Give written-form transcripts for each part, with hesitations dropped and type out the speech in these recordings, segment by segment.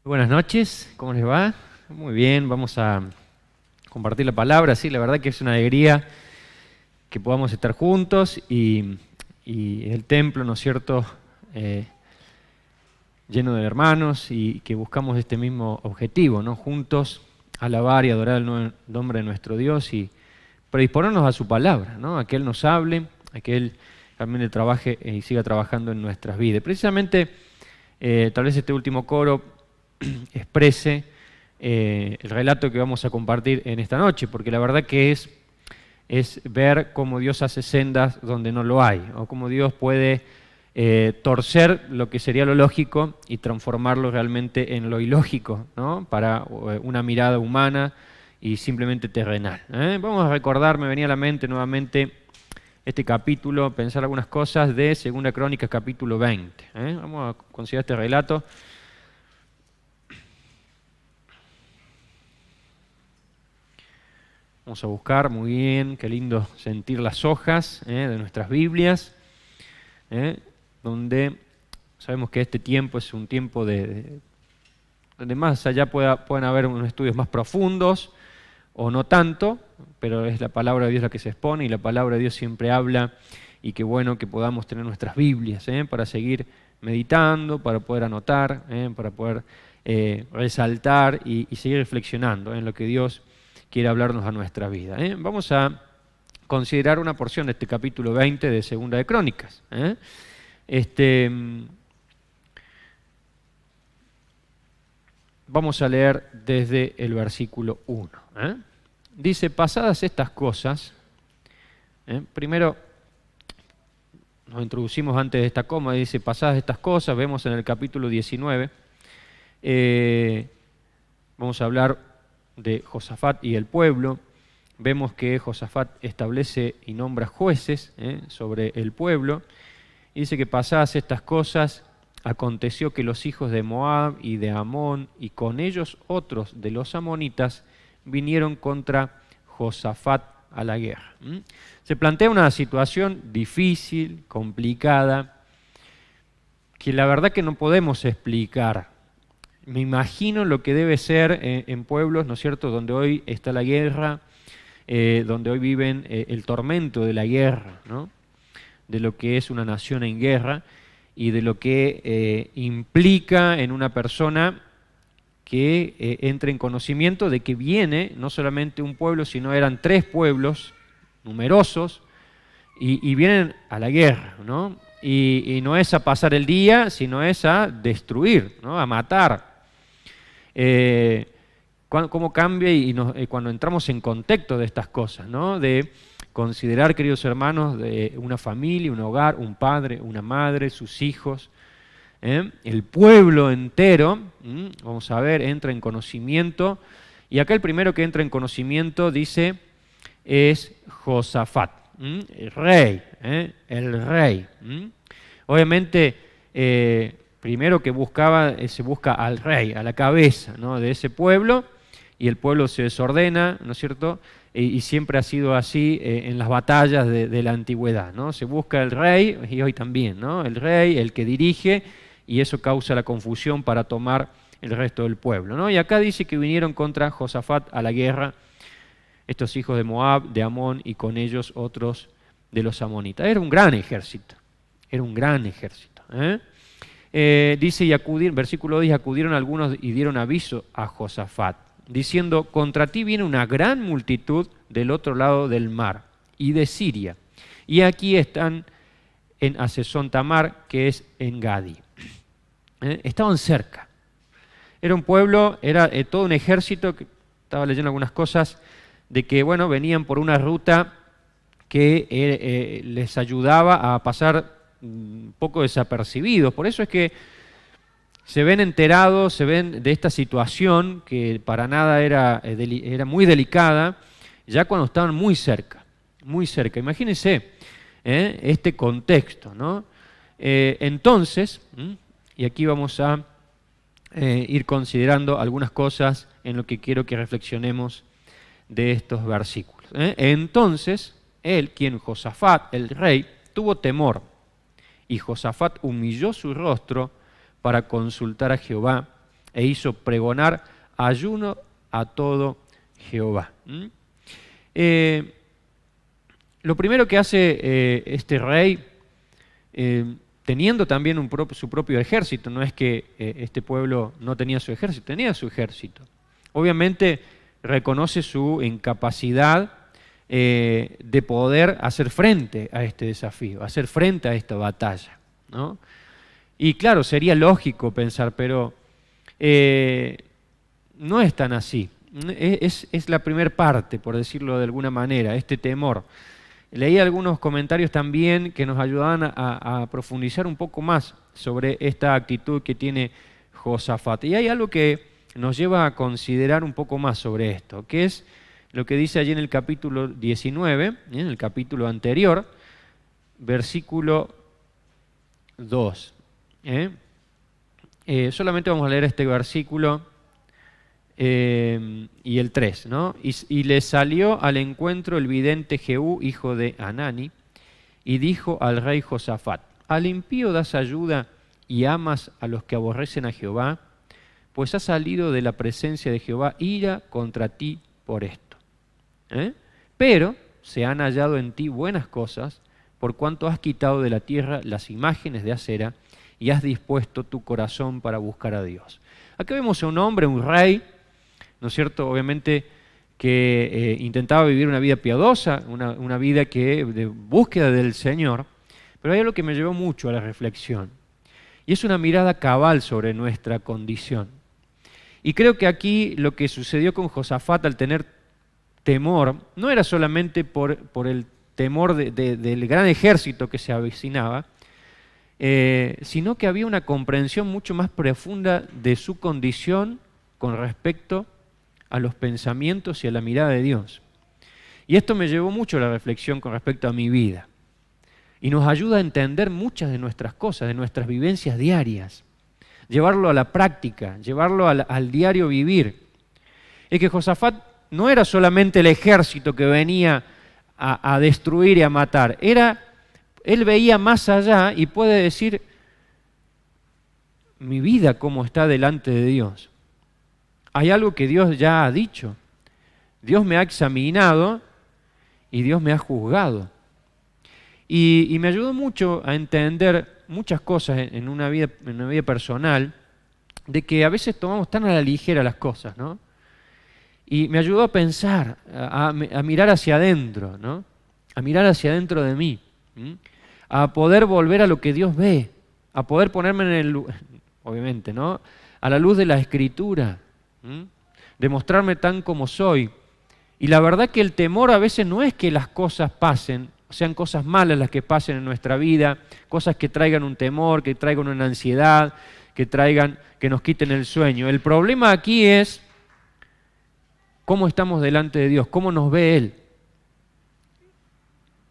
Buenas noches, ¿cómo les va? Muy bien, vamos a compartir la palabra. Sí, la verdad que es una alegría que podamos estar juntos y el templo, ¿no es cierto?, lleno de hermanos y que buscamos este mismo objetivo, ¿no? Juntos alabar y adorar el nombre de nuestro Dios y predisponernos a su palabra, ¿no? A que Él nos hable, a que Él también trabaje y siga trabajando en nuestras vidas. Precisamente, tal vez este último coro exprese el relato que vamos a compartir en esta noche, porque la verdad que es ver cómo Dios hace sendas donde no lo hay, o cómo Dios puede torcer lo que sería lo lógico y transformarlo realmente en lo ilógico, ¿no? Para una mirada humana y simplemente terrenal. Vamos a recordar, me venía a la mente nuevamente este capítulo, pensar algunas cosas de 2 Crónicas capítulo 20. Vamos a considerar este relato. Vamos a buscar, muy bien, qué lindo sentir las hojas de nuestras Biblias, donde sabemos que este tiempo es un tiempo donde más allá puedan haber unos estudios más profundos o no tanto, pero es la palabra de Dios la que se expone y la palabra de Dios siempre habla y qué bueno que podamos tener nuestras Biblias para seguir meditando, para poder anotar, para poder resaltar y seguir reflexionando en lo que Dios quiere hablarnos a nuestra vida. Vamos a considerar una porción de este capítulo 20 de 2 de Crónicas. Vamos a leer desde el versículo 1. Dice, pasadas estas cosas, primero nos introducimos antes de esta coma, dice, pasadas estas cosas, vemos en el capítulo 19, vamos a hablar de Josafat y el pueblo. Vemos que Josafat establece y nombra jueces sobre el pueblo. Y dice que pasadas estas cosas, aconteció que los hijos de Moab y de Amón, y con ellos otros de los amonitas, vinieron contra Josafat a la guerra. Se plantea una situación difícil, complicada, que la verdad que no podemos explicar. Me imagino lo que debe ser en pueblos, ¿no es cierto?, donde hoy está la guerra, donde hoy viven el tormento de la guerra, ¿no?, de lo que es una nación en guerra y de lo que implica en una persona que entre en conocimiento de que viene no solamente un pueblo, sino eran 3 pueblos numerosos y vienen a la guerra, ¿no? Y no es a pasar el día, sino es a destruir, ¿no?, a matar. Cómo cambia cuando entramos en contexto de estas cosas, ¿no? De considerar, queridos hermanos, de una familia, un hogar, un padre, una madre, sus hijos, el pueblo entero, vamos a ver, entra en conocimiento. Y acá el primero que entra en conocimiento, dice, es Josafat, el rey, el rey. Obviamente, primero que se busca al rey, a la cabeza, ¿no?, de ese pueblo, y el pueblo se desordena, ¿no es cierto?, y siempre ha sido así en las batallas de la antigüedad, ¿no? Se busca el rey, y hoy también, ¿no?, el rey, el que dirige, y eso causa la confusión para tomar el resto del pueblo, ¿no? Y acá dice que vinieron contra Josafat a la guerra estos hijos de Moab, de Amón, y con ellos otros de los amonitas. Era un gran ejército, era un gran ejército, dice, versículo 10, acudieron algunos y dieron aviso a Josafat, diciendo, contra ti viene una gran multitud del otro lado del mar y de Siria, y aquí están en Hasezón Tamar, que es en Gadi. Estaban cerca. Era un pueblo, era todo un ejército, que estaba leyendo algunas cosas, de que, bueno, venían por una ruta que les ayudaba a pasar un poco desapercibidos. Por eso es que se ven enterados, se ven de esta situación que para nada era muy delicada, ya cuando estaban muy cerca, muy cerca. Imagínense este contexto, ¿no? Entonces, y aquí vamos a ir considerando algunas cosas en lo que quiero que reflexionemos de estos versículos. Entonces, Josafat, el rey, tuvo temor, y Josafat humilló su rostro para consultar a Jehová e hizo pregonar ayuno a todo Jehová. Lo primero que hace este rey, teniendo también su propio ejército, no es que este pueblo no tenía su ejército, tenía su ejército. Obviamente reconoce su incapacidad de poder hacer frente a este desafío, hacer frente a esta batalla, ¿no? Y claro, sería lógico pensar, pero no es tan así. Es la primera parte, por decirlo de alguna manera, este temor. Leí algunos comentarios también que nos ayudaban a profundizar un poco más sobre esta actitud que tiene Josafat. Y hay algo que nos lleva a considerar un poco más sobre esto, que es lo que dice allí en el capítulo 19, en el capítulo anterior, versículo 2. Solamente vamos a leer este versículo y el 3, ¿no? Y le salió al encuentro el vidente Jehú, hijo de Hanani, y dijo al rey Josafat: ¿Al impío das ayuda y amas a los que aborrecen a Jehová? Pues ha salido de la presencia de Jehová ira contra ti por esto. Pero se han hallado en ti buenas cosas, por cuanto has quitado de la tierra las imágenes de acera y has dispuesto tu corazón para buscar a Dios. Aquí vemos a un hombre, un rey, ¿no es cierto? Obviamente que intentaba vivir una vida piadosa, una vida de búsqueda del Señor, pero hay algo que me llevó mucho a la reflexión, y es una mirada cabal sobre nuestra condición. Y creo que aquí lo que sucedió con Josafat al tener temor, no era solamente por el temor del gran ejército que se avecinaba, sino que había una comprensión mucho más profunda de su condición con respecto a los pensamientos y a la mirada de Dios. Y esto me llevó mucho a la reflexión con respecto a mi vida. Y nos ayuda a entender muchas de nuestras cosas, de nuestras vivencias diarias. Llevarlo a la práctica, llevarlo al diario vivir. Es que Josafat no era solamente el ejército que venía a destruir y a matar. Él veía más allá y puede decir: mi vida cómo está delante de Dios. Hay algo que Dios ya ha dicho. Dios me ha examinado y Dios me ha juzgado. Y me ayudó mucho a entender muchas cosas en una vida personal, de que a veces tomamos tan a la ligera las cosas, ¿no? Y me ayudó a pensar, a mirar hacia adentro, ¿no? A mirar hacia adentro de mí, a poder volver a lo que Dios ve, a poder ponerme obviamente, ¿no? A la luz de la Escritura, de mostrarme tan como soy. Y la verdad que el temor a veces no es que las cosas pasen, sean cosas malas las que pasen en nuestra vida, cosas que traigan un temor, que traigan una ansiedad, que nos quiten el sueño. El problema aquí es cómo estamos delante de Dios, cómo nos ve Él.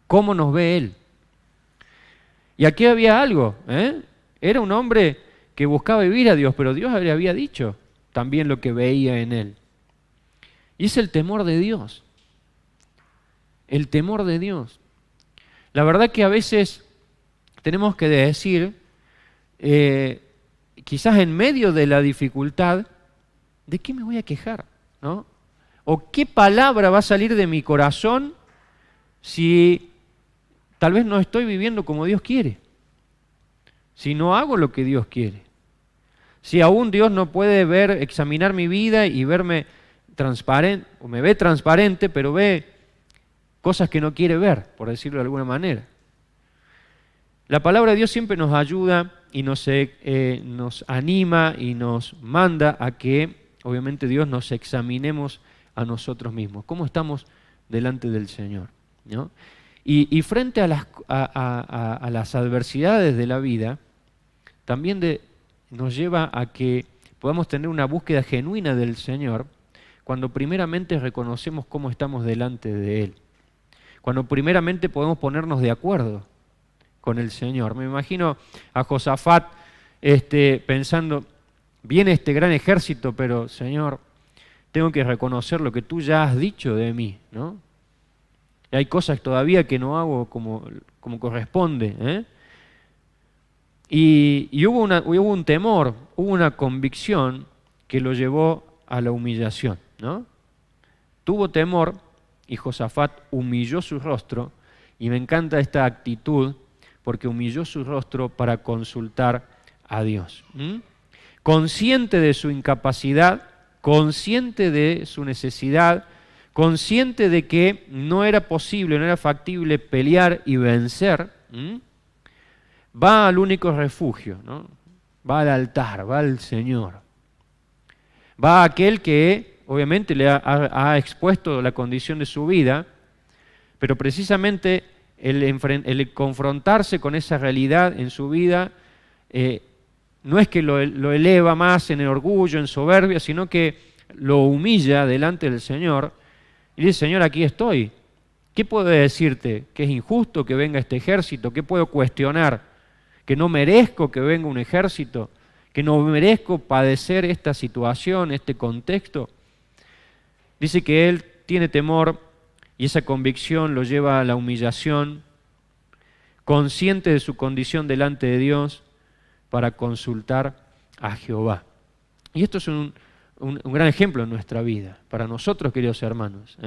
¿Cómo nos ve Él? Y aquí había algo, Era un hombre que buscaba vivir a Dios, pero Dios le había dicho también lo que veía en él. Y es el temor de Dios. El temor de Dios. La verdad que a veces tenemos que decir, quizás en medio de la dificultad, ¿de qué me voy a quejar? ¿No? ¿O qué palabra va a salir de mi corazón si tal vez no estoy viviendo como Dios quiere? Si no hago lo que Dios quiere. Si aún Dios no puede examinar mi vida y verme transparente, o me ve transparente, pero ve cosas que no quiere ver, por decirlo de alguna manera. La palabra de Dios siempre nos ayuda y nos anima y nos manda a que, obviamente, Dios nos examinemos a nosotros mismos. ¿Cómo estamos delante del Señor? ¿No? Y frente a las adversidades de la vida, también nos lleva a que podamos tener una búsqueda genuina del Señor cuando primeramente reconocemos cómo estamos delante de Él. Cuando primeramente podemos ponernos de acuerdo con el Señor. Me imagino a Josafat pensando, viene este gran ejército, pero Señor, tengo que reconocer lo que tú ya has dicho de mí, ¿no? Y hay cosas todavía que no hago como corresponde, Y hubo un temor, hubo una convicción que lo llevó a la humillación, ¿no? Tuvo temor y Josafat humilló su rostro, y me encanta esta actitud porque humilló su rostro para consultar a Dios. Consciente de su incapacidad, consciente de su necesidad, consciente de que no era posible, no era factible pelear y vencer, va al único refugio, ¿no? Va al altar, va al Señor. Va a aquel que obviamente le ha expuesto la condición de su vida, pero precisamente el confrontarse con esa realidad en su vida no es que lo eleva más en el orgullo, en soberbia, sino que lo humilla delante del Señor y dice: Señor, aquí estoy. ¿Qué puedo decirte? ¿Que es injusto que venga este ejército? ¿Qué puedo cuestionar? ¿Que no merezco que venga un ejército? ¿Que no merezco padecer esta situación, este contexto? Dice que él tiene temor y esa convicción lo lleva a la humillación, consciente de su condición delante de Dios, para consultar a Jehová. Y esto es un gran ejemplo en nuestra vida, para nosotros, queridos hermanos.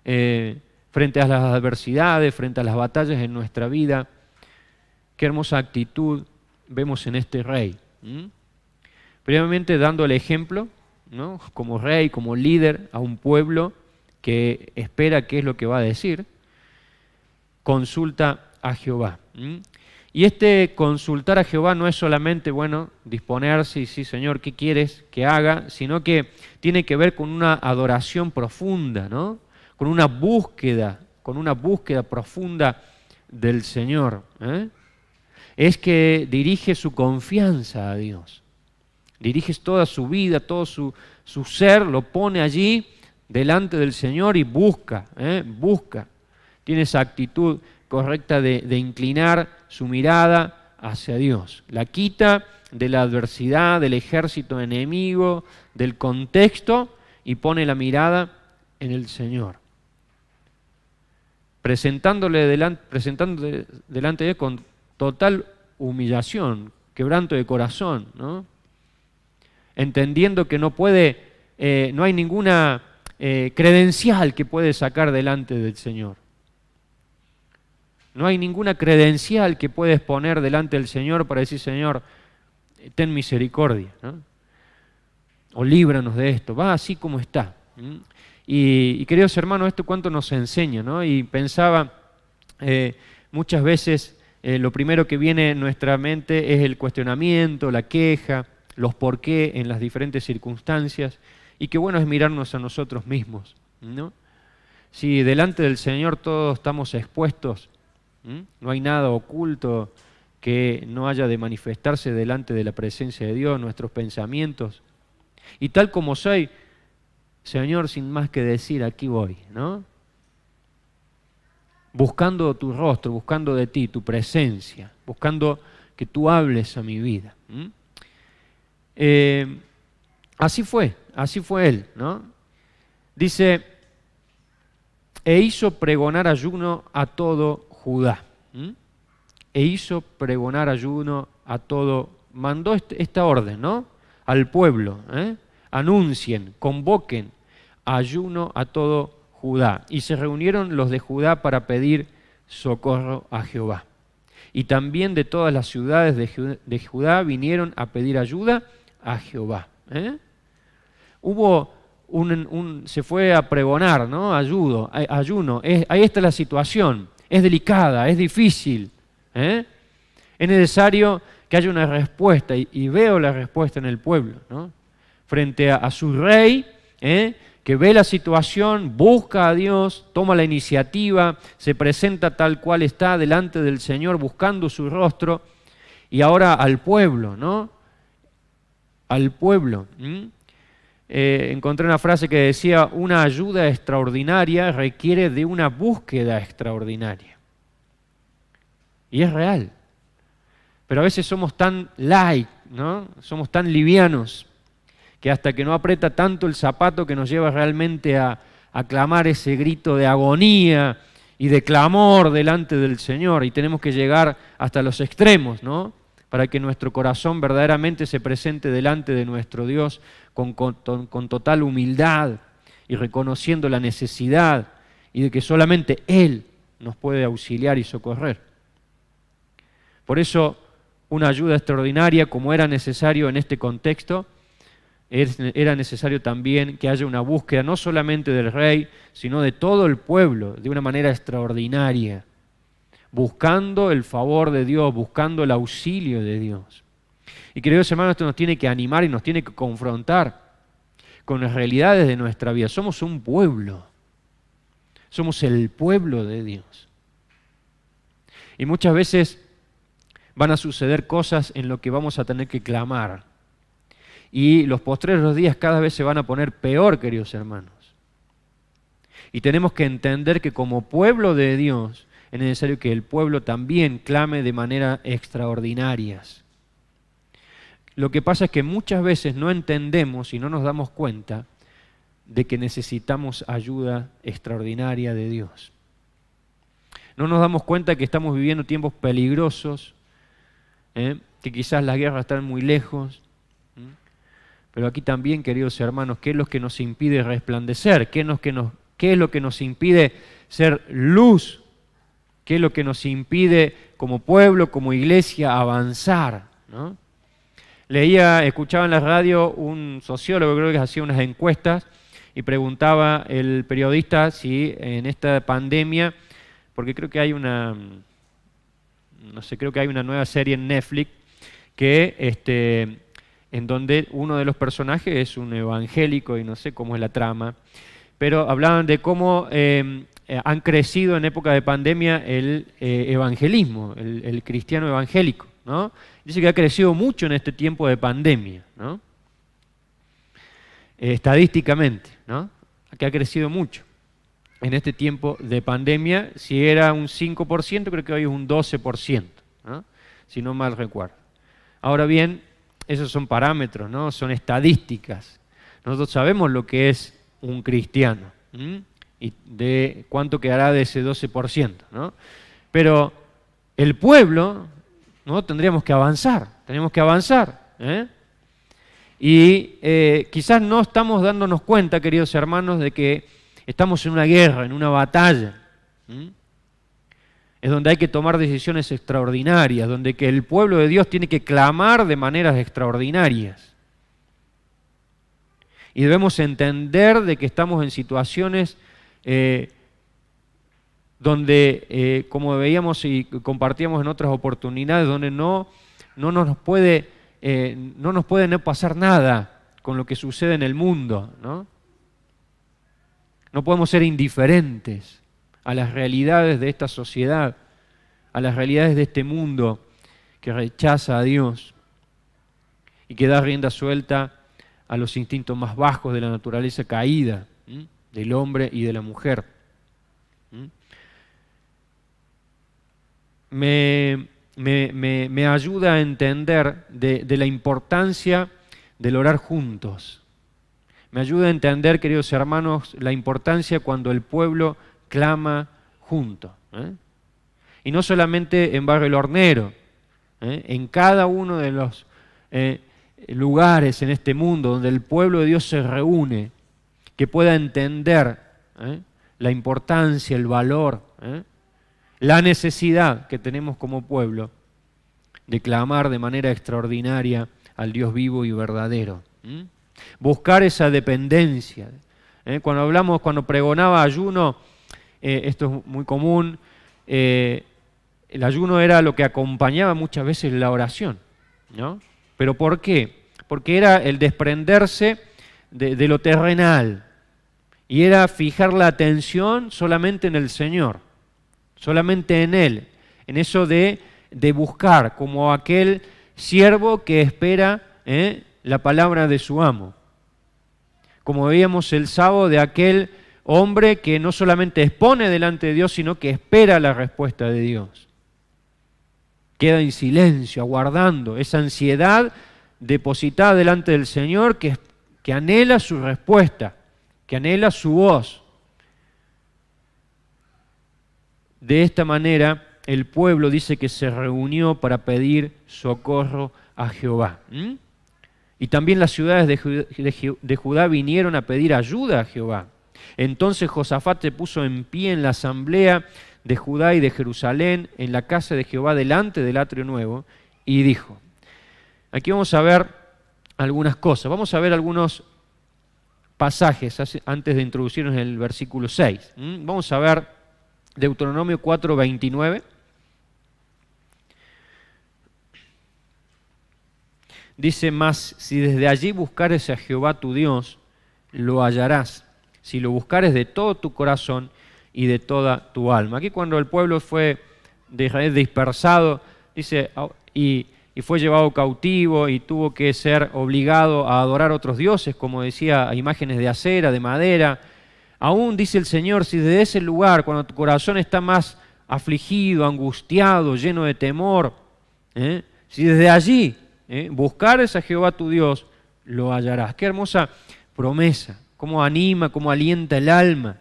Frente a las adversidades, frente a las batallas en nuestra vida, qué hermosa actitud vemos en este rey. Previamente dando el ejemplo, ¿no? Como rey, como líder a un pueblo que espera qué es lo que va a decir, consulta a Jehová. Y este consultar a Jehová no es solamente, disponerse y sí, Señor, ¿qué quieres que haga? Sino que tiene que ver con una adoración profunda, ¿no? Con una búsqueda profunda del Señor. Es que dirige su confianza a Dios. Dirige toda su vida, todo su ser, lo pone allí delante del Señor y busca. Tiene esa actitud correcta de inclinar su mirada hacia Dios. La quita de la adversidad, del ejército enemigo, del contexto, y pone la mirada en el Señor. Presentándole delante de él con total humillación, quebranto de corazón, ¿no? Entendiendo que no hay ninguna credencial que puede sacar delante del Señor. No hay ninguna credencial que puedes poner delante del Señor para decir: Señor, ten misericordia, ¿no? O líbranos de esto. Va así como está. Y queridos hermanos, esto cuánto nos enseña, ¿no? Y pensaba, muchas veces lo primero que viene en nuestra mente es el cuestionamiento, la queja, los por qué en las diferentes circunstancias, y qué bueno es mirarnos a nosotros mismos, ¿no? Si delante del Señor todos estamos expuestos, no hay nada oculto que no haya de manifestarse delante de la presencia de Dios, nuestros pensamientos. Y tal como soy, Señor, sin más que decir, aquí voy, ¿no? Buscando tu rostro, buscando de ti, tu presencia, buscando que tú hables a mi vida. Así fue él, ¿no? Dice: e hizo pregonar ayuno a todo Judá. E hizo pregonar ayuno a todo, mandó esta orden, ¿no? Al pueblo, anuncien, convoquen ayuno a todo Judá. Y se reunieron los de Judá para pedir socorro a Jehová. Y también de todas las ciudades de Judá vinieron a pedir ayuda a Jehová. Se fue a pregonar, ¿no? Ayuno. Ahí está la situación. Es delicada, es difícil. Es necesario que haya una respuesta, y veo la respuesta en el pueblo, ¿no? Frente a su rey, que ve la situación, busca a Dios, toma la iniciativa, se presenta tal cual está delante del Señor, buscando su rostro, y ahora al pueblo, ¿no? Al pueblo. Encontré una frase que decía: una ayuda extraordinaria requiere de una búsqueda extraordinaria. Y es real. Pero a veces somos tan light, ¿no? Somos tan livianos, que hasta que no aprieta tanto el zapato que nos lleva realmente a clamar ese grito de agonía y de clamor delante del Señor, y tenemos que llegar hasta los extremos, ¿no? para que nuestro corazón verdaderamente se presente delante de nuestro Dios con total humildad y reconociendo la necesidad y de que solamente Él nos puede auxiliar y socorrer. Por eso, una ayuda extraordinaria, como era necesario en este contexto, era necesario también que haya una búsqueda no solamente del rey, sino de todo el pueblo, de una manera extraordinaria, buscando el favor de Dios, buscando el auxilio de Dios. Y queridos hermanos, esto nos tiene que animar y nos tiene que confrontar con las realidades de nuestra vida. Somos un pueblo, somos el pueblo de Dios. Y muchas veces van a suceder cosas en lo que vamos a tener que clamar. Y los postreros días cada vez se van a poner peor, queridos hermanos. Y tenemos que entender que como pueblo de Dios es necesario que el pueblo también clame de manera extraordinarias. Lo que pasa es que muchas veces no entendemos y no nos damos cuenta de que necesitamos ayuda extraordinaria de Dios. No nos damos cuenta que estamos viviendo tiempos peligrosos, que quizás las guerras están muy lejos. Pero aquí también, queridos hermanos, ¿qué es lo que nos impide resplandecer? ¿Qué es lo que nos impide ser luz? ¿Qué es lo que nos impide como pueblo, como iglesia, avanzar? ¿No? Escuchaba en la radio un sociólogo, creo que hacía unas encuestas, y preguntaba el periodista si en esta pandemia, porque creo que hay creo que hay una nueva serie en Netflix que en donde uno de los personajes es un evangélico y no sé cómo es la trama, pero hablaban de cómo han crecido en época de pandemia el evangelismo, el cristiano evangélico, ¿no? Dice que ha crecido mucho en este tiempo de pandemia, ¿no? Estadísticamente, ¿no? Que ha crecido mucho. En este tiempo de pandemia, si era un 5%, creo que hoy es un 12%, ¿no? Si no mal recuerdo. Ahora bien, esos son parámetros, ¿no? Son estadísticas. Nosotros sabemos lo que es un cristiano, y de cuánto quedará de ese 12%, ¿no? Pero el pueblo, ¿no? Tenemos que avanzar. Y quizás no estamos dándonos cuenta, queridos hermanos, de que estamos en una guerra, en una batalla. Es donde hay que tomar decisiones extraordinarias, donde que el pueblo de Dios tiene que clamar de maneras extraordinarias. Y debemos entender de que estamos en situaciones donde, como veíamos y compartíamos en otras oportunidades, donde no nos puede no pasar nada con lo que sucede en el mundo, ¿no? No podemos ser indiferentes a las realidades de esta sociedad, a las realidades de este mundo que rechaza a Dios y que da rienda suelta a los instintos más bajos de la naturaleza caída, del hombre y de la mujer. Me ayuda a entender de la importancia del orar juntos. Me ayuda a entender, queridos hermanos, la importancia cuando el pueblo clama junto. Y no solamente en Barrio El Hornero, en cada uno de los lugares en este mundo donde el pueblo de Dios se reúne, que pueda entender la importancia, el valor, la necesidad que tenemos como pueblo de clamar de manera extraordinaria al Dios vivo y verdadero. Buscar esa dependencia. Cuando pregonaba ayuno, esto es muy común, el ayuno era lo que acompañaba muchas veces la oración, ¿no? ¿Pero por qué? Porque era el desprenderse de lo terrenal y era fijar la atención solamente en el Señor, solamente en Él, en eso de buscar como aquel siervo que espera la palabra de su amo. Como veíamos el sábado de aquel hombre que no solamente expone delante de Dios, sino que espera la respuesta de Dios. Queda en silencio, aguardando esa ansiedad depositada delante del Señor que anhela su respuesta, que anhela su voz. De esta manera el pueblo dice que se reunió para pedir socorro a Jehová. Y también las ciudades de Judá vinieron a pedir ayuda a Jehová. Entonces Josafat se puso en pie en la asamblea de Judá y de Jerusalén, en la casa de Jehová delante del atrio nuevo, y dijo, aquí vamos a ver algunas cosas, vamos a ver algunos pasajes antes de introducirnos en el versículo 6. Vamos a ver Deuteronomio 4:29. Dice, mas si desde allí buscares a Jehová tu Dios, lo hallarás, si lo buscares de todo tu corazón y de toda tu alma. Aquí cuando el pueblo fue de Israel dispersado, dice, y fue llevado cautivo y tuvo que ser obligado a adorar otros dioses, como decía, a imágenes de acera, de madera. Aún dice el Señor, si desde ese lugar, cuando tu corazón está más afligido, angustiado, lleno de temor, si desde allí buscares a Jehová tu Dios, lo hallarás. Qué hermosa promesa, cómo anima, cómo alienta el alma,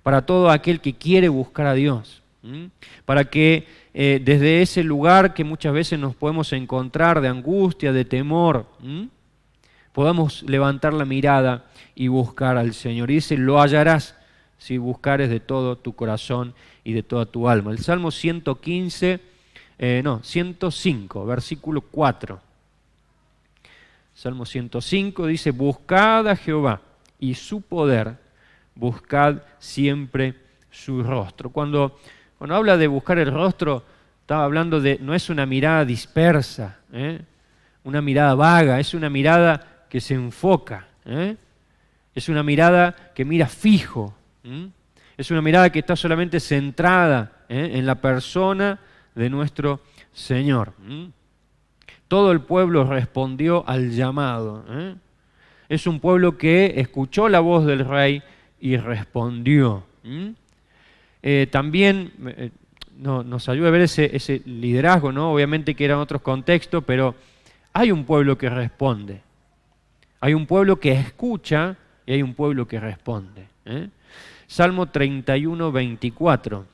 para todo aquel que quiere buscar a Dios, para que desde ese lugar que muchas veces nos podemos encontrar de angustia, de temor, podamos levantar la mirada y buscar al Señor. Y dice, lo hallarás si buscares de todo tu corazón y de toda tu alma. El Salmo 105, versículo 4. Salmo 105 dice, buscad a Jehová y su poder, buscad siempre su rostro. Cuando habla de buscar el rostro, estaba hablando de, no es una mirada dispersa, una mirada vaga, es una mirada que se enfoca, es una mirada que mira fijo, es una mirada que está solamente centrada en la persona de nuestro Señor. Todo el pueblo respondió al llamado. Es un pueblo que escuchó la voz del rey y respondió. También nos ayuda a ver ese liderazgo, ¿no? Obviamente que eran otros contextos, pero hay un pueblo que responde. Hay un pueblo que escucha y hay un pueblo que responde. Salmo 31, 24.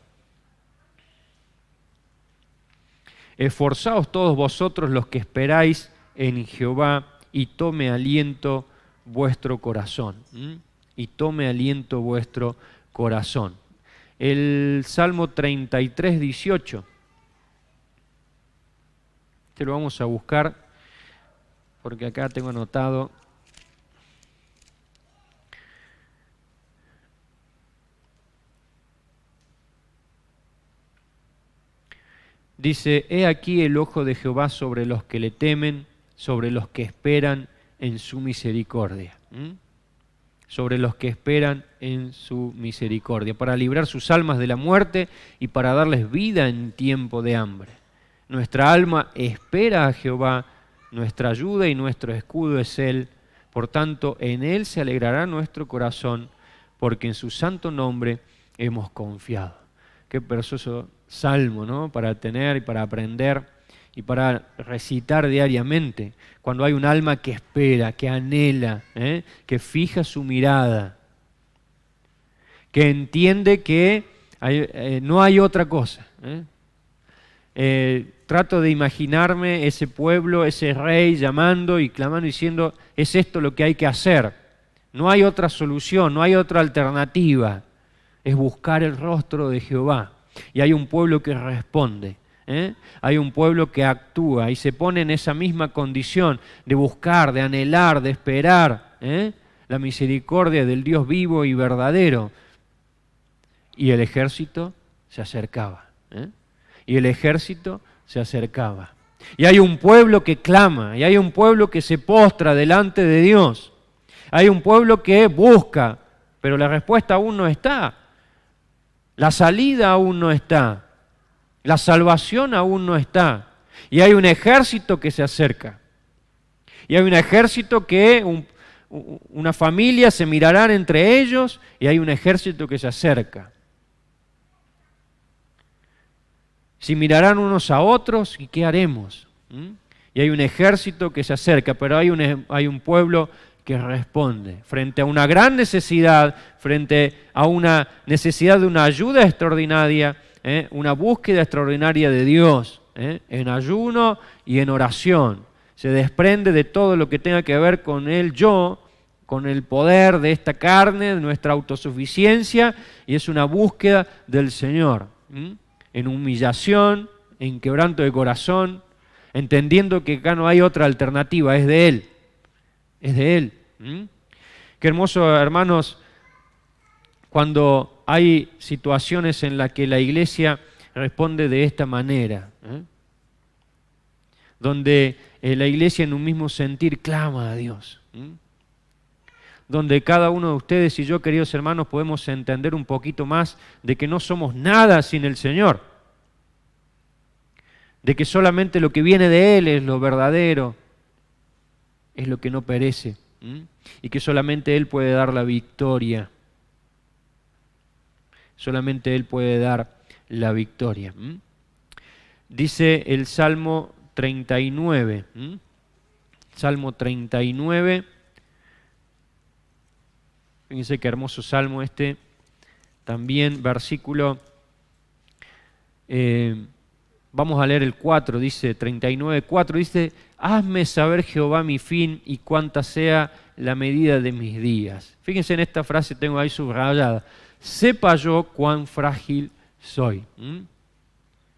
Esforzaos todos vosotros los que esperáis en Jehová y tome aliento vuestro corazón. Y tome aliento vuestro corazón. El Salmo 33, 18. Este lo vamos a buscar porque acá tengo anotado. Dice, he aquí el ojo de Jehová sobre los que le temen, sobre los que esperan en su misericordia. Sobre los que esperan en su misericordia, para librar sus almas de la muerte y para darles vida en tiempo de hambre. Nuestra alma espera a Jehová, nuestra ayuda y nuestro escudo es Él. Por tanto, en Él se alegrará nuestro corazón, porque en su santo nombre hemos confiado. Qué precioso salmo, ¿no? Para tener y para aprender y para recitar diariamente. Cuando hay un alma que espera, que anhela, que fija su mirada, que entiende que no hay otra cosa. Trato de imaginarme ese pueblo, ese rey llamando y clamando diciendo, es esto lo que hay que hacer. No hay otra solución, no hay otra alternativa. Es buscar el rostro de Jehová. Y hay un pueblo que responde. Hay un pueblo que actúa y se pone en esa misma condición de buscar, de anhelar, de esperar la misericordia del Dios vivo y verdadero. Y el ejército se acercaba. Y el ejército se acercaba. Y hay un pueblo que clama, y hay un pueblo que se postra delante de Dios. Hay un pueblo que busca, pero la respuesta aún no está. La salida aún no está. La salvación aún no está. Y hay un ejército que se acerca. Y hay un ejército que una familia se mirarán entre ellos y hay un ejército que se acerca. Si mirarán unos a otros, ¿y qué haremos? Y hay un ejército que se acerca, pero hay un pueblo que responde frente a una gran necesidad, frente a una necesidad de una ayuda extraordinaria. una búsqueda extraordinaria de Dios, en ayuno y en oración. Se desprende de todo lo que tenga que ver con el yo, con el poder de esta carne, de nuestra autosuficiencia, y es una búsqueda del Señor, en humillación, en quebranto de corazón, entendiendo que acá no hay otra alternativa, es de Él, es de Él. Qué hermoso, hermanos, cuando hay situaciones en las que la iglesia responde de esta manera, donde la iglesia en un mismo sentir clama a Dios, donde cada uno de ustedes y yo, queridos hermanos, podemos entender un poquito más de que no somos nada sin el Señor, de que solamente lo que viene de Él es lo verdadero, es lo que no perece, y que solamente Él puede dar la victoria. Solamente Él puede dar la victoria. Dice el Salmo 39. Salmo 39. Fíjense qué hermoso salmo este. También versículo. Vamos a leer el 4. Dice 39, 4. Dice: hazme saber, Jehová, mi fin y cuánta sea la medida de mis días. Fíjense en esta frase, tengo ahí subrayada. Sepa yo cuán frágil soy.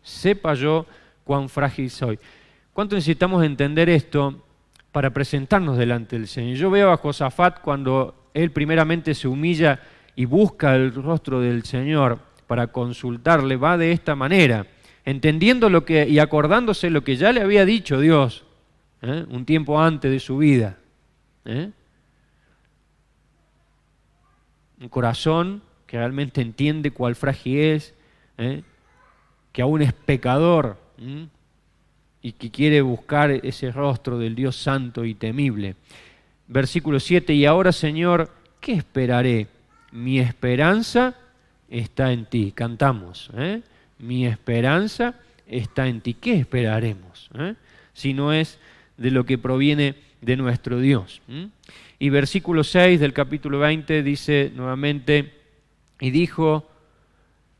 Sepa yo cuán frágil soy. ¿Cuánto necesitamos entender esto para presentarnos delante del Señor? Yo veo a Josafat cuando él primeramente se humilla y busca el rostro del Señor para consultarle, va de esta manera, entendiendo lo que y acordándose lo que ya le había dicho Dios un tiempo antes de su vida. Un corazón que realmente entiende cuál frágil es, que aún es pecador y que quiere buscar ese rostro del Dios santo y temible. Versículo 7, y ahora, Señor, ¿qué esperaré? Mi esperanza está en ti. Cantamos, mi esperanza está en ti. ¿Qué esperaremos? Si no es de lo que proviene de nuestro Dios. Y versículo 6 del capítulo 20 dice nuevamente: y dijo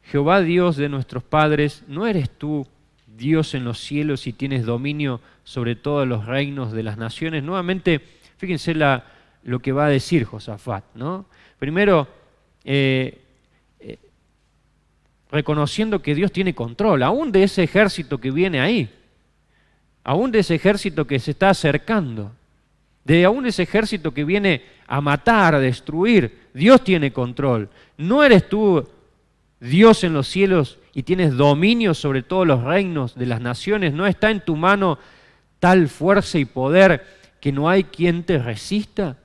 Jehová, Dios de nuestros padres, ¿no eres tú Dios en los cielos y tienes dominio sobre todos los reinos de las naciones? Nuevamente, fíjense lo que va a decir Josafat, ¿no? Primero, reconociendo que Dios tiene control, aún de ese ejército que viene ahí, aún de ese ejército que se está acercando, de aún ese ejército que viene a matar, a destruir. Dios tiene control. ¿No eres tú Dios en los cielos y tienes dominio sobre todos los reinos de las naciones? ¿No está en tu mano tal fuerza y poder que no hay quien te resista?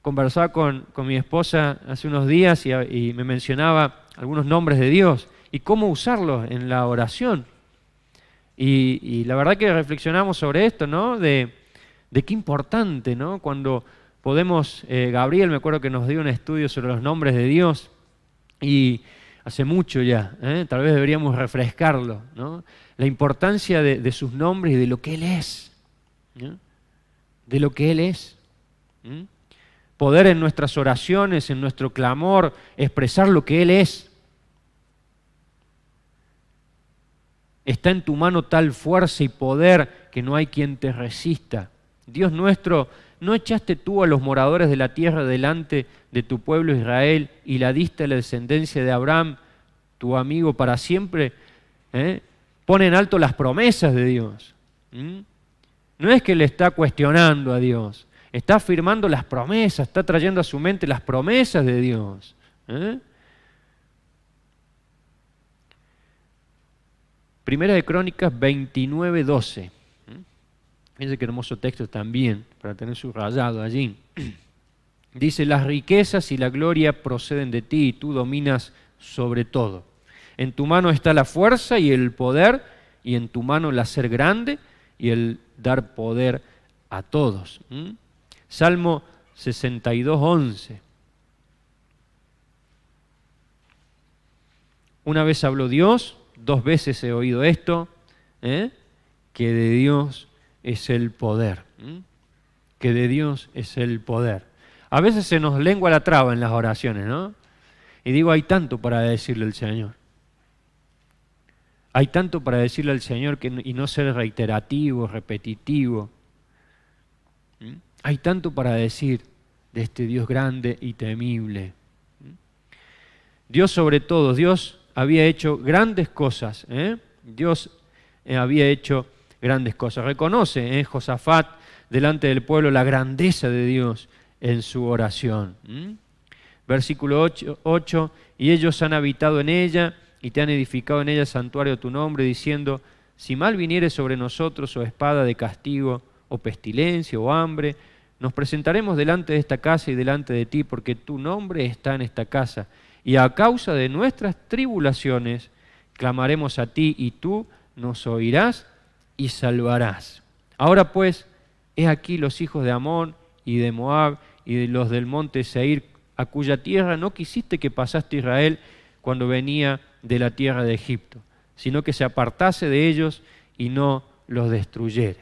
Conversaba con mi esposa hace unos días y me mencionaba algunos nombres de Dios y cómo usarlos en la oración. Y la verdad que reflexionamos sobre esto, ¿no? De qué importante, ¿no? Cuando podemos, Gabriel me acuerdo que nos dio un estudio sobre los nombres de Dios y hace mucho ya, tal vez deberíamos refrescarlo, ¿no? La importancia de sus nombres y de lo que Él es, ¿no? De lo que Él es. Poder en nuestras oraciones, en nuestro clamor, expresar lo que Él es. Está en tu mano tal fuerza y poder que no hay quien te resista. Dios nuestro, ¿no echaste tú a los moradores de la tierra delante de tu pueblo Israel y la diste a la descendencia de Abraham, tu amigo, para siempre? Pone en alto las promesas de Dios. No es que le está cuestionando a Dios, está afirmando las promesas, está trayendo a su mente las promesas de Dios. Primera de Crónicas 29:12. Fíjense qué hermoso texto también, para tener subrayado allí. Dice: las riquezas y la gloria proceden de ti y tú dominas sobre todo. En tu mano está la fuerza y el poder, y en tu mano el hacer grande y el dar poder a todos. Salmo 62:11. Una vez habló Dios, 2 veces he oído esto, que de Dios es el poder. Que de Dios es el poder. A veces se nos lengua la traba en las oraciones, ¿no? Y digo, hay tanto para decirle al Señor. Hay tanto para decirle al Señor y no ser reiterativo, repetitivo. Hay tanto para decir de este Dios grande y temible. Dios sobre todo, Dios había hecho grandes cosas. Dios había hecho grandes cosas. Reconoce Josafat delante del pueblo la grandeza de Dios en su oración. Versículo 8, y ellos han habitado en ella y te han edificado en ella santuario a tu nombre, diciendo, si mal viniere sobre nosotros o espada de castigo o pestilencia o hambre, nos presentaremos delante de esta casa y delante de ti, porque tu nombre está en esta casa. Y a causa de nuestras tribulaciones clamaremos a ti y tú nos oirás y salvarás. Ahora pues, he aquí los hijos de Amón y de Moab y de los del monte Seir, a cuya tierra no quisiste que pasase Israel cuando venía de la tierra de Egipto, sino que se apartase de ellos y no los destruyera.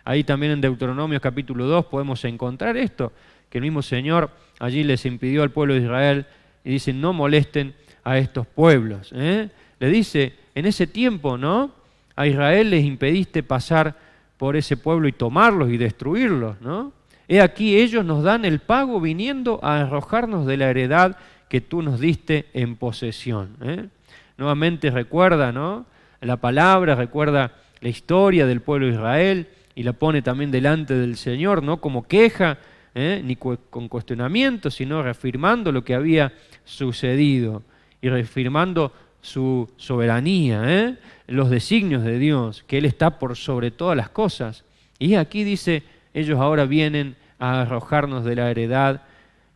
Ahí también en Deuteronomio capítulo 2 podemos encontrar esto, que el mismo Señor allí les impidió al pueblo de Israel y dice, no molesten a estos pueblos. Le dice, en ese tiempo, ¿no? A Israel les impediste pasar por ese pueblo y tomarlos y destruirlos, ¿no? He aquí ellos nos dan el pago viniendo a arrojarnos de la heredad que tú nos diste en posesión. Nuevamente recuerda, ¿no? La palabra, recuerda la historia del pueblo de Israel y la pone también delante del Señor, no como queja, ni con cuestionamiento, sino reafirmando lo que había sucedido y reafirmando su soberanía, los designios de Dios, que Él está por sobre todas las cosas. Y aquí dice, ellos ahora vienen a arrojarnos de la heredad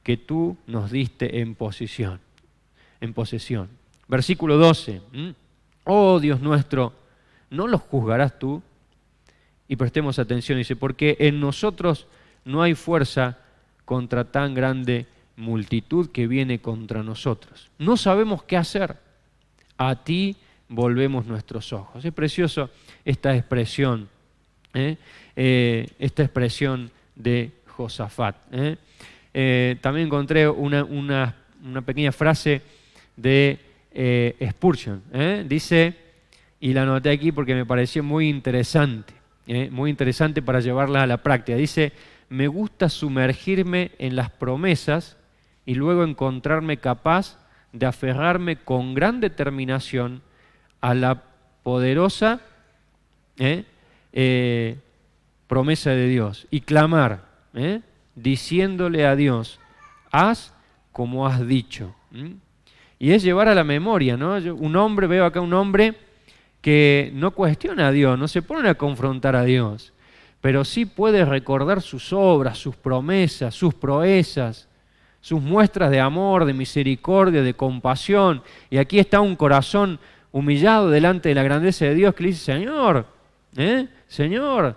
que tú nos diste en posesión. Versículo 12. Oh Dios nuestro, ¿no los juzgarás tú? Y prestemos atención, dice, porque en nosotros no hay fuerza contra tan grande multitud que viene contra nosotros. No sabemos qué hacer. A ti volvemos nuestros ojos. Es precioso esta expresión, esta expresión de Josafat. También encontré una pequeña frase de Spurgeon. Dice, y la anoté aquí porque me pareció muy interesante para llevarla a la práctica. Dice, me gusta sumergirme en las promesas y luego encontrarme capaz de aferrarme con gran determinación a la poderosa promesa de Dios y clamar, diciéndole a Dios, haz como has dicho. Y es llevar a la memoria, ¿no? Veo acá un hombre que no cuestiona a Dios, no se pone a confrontar a Dios, pero sí puede recordar sus obras, sus promesas, sus proezas, sus muestras de amor, de misericordia, de compasión. Y aquí está un corazón humillado delante de la grandeza de Dios que le dice, Señor, Señor,